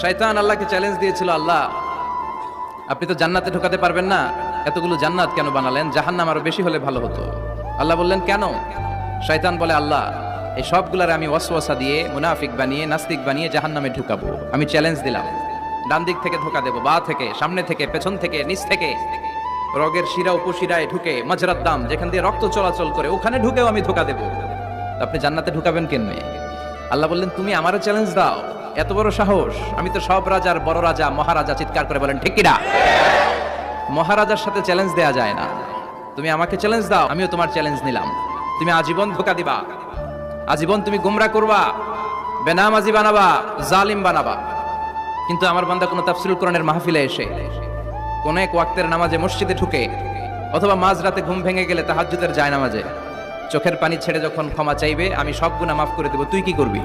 শয়তান আল্লাহকে চ্যালেঞ্জ দিয়েছিল, আল্লাহ আপনি তো জান্নাতে ঢোকাতে পারবেন না, এতগুলো জান্নাত কেন বানালেন? জাহান্নাম আরো বেশি হলে ভালো হতো। আল্লাহ বললেন কেন? শয়তান বলে, আল্লাহ এই সবগুলার আমি ওয়াসওয়াসা দিয়ে মুনাফিক বানিয়ে নাস্তিক বানিয়ে জাহান্নামে ঢুকাবো। আমি চ্যালেঞ্জ দিলাম, ডান দিক থেকে ধোকা দেবো, বা থেকে, সামনে থেকে, পেছন থেকে, নিচ থেকে, রগের শিরা উপশিরায় ঢুকে, মাজরার দাম যেখান দিয়ে রক্ত চলাচল করে ওখানে ঢুকেও আমি ধোকা দেবো। আপনি জান্নাতে ঢুকাবেন কেমনে? আল্লাহ বললেন তুমি আমারও চ্যালেঞ্জ দাও, এত বড় সাহস? আমি তো সব রাজার বড় রাজা, মহারাজা। চিৎকার করে বলেন ঠিক কিনা? মহারাজার সাথে চ্যালেঞ্জ দেয়া যায় না। তুমি আমাকে চ্যালেঞ্জ দাও, আমিও তোমার চ্যালেঞ্জ নিলাম। তুমি আজীবন ধোকা দিবা, আজীবন তুমি গুমরা করবা, বেনামাজি বানাবা, জালিম বানাবা। কিন্তু আমার বান্দা কোনো তাফসীরুল কোরআনের মাহফিলে এসে কোন এক ওয়াক্তের নামাজে মসজিদে ঢুকে অথবা মাঝরাতে ঘুম ভেঙে গেলে তাহাজ্জুদের যায় নামাজে চোখের পানি ছেড়ে যখন ক্ষমা চাইবে, আমি সব গুনাহ মাফ করে দেব, তুই কি করবি?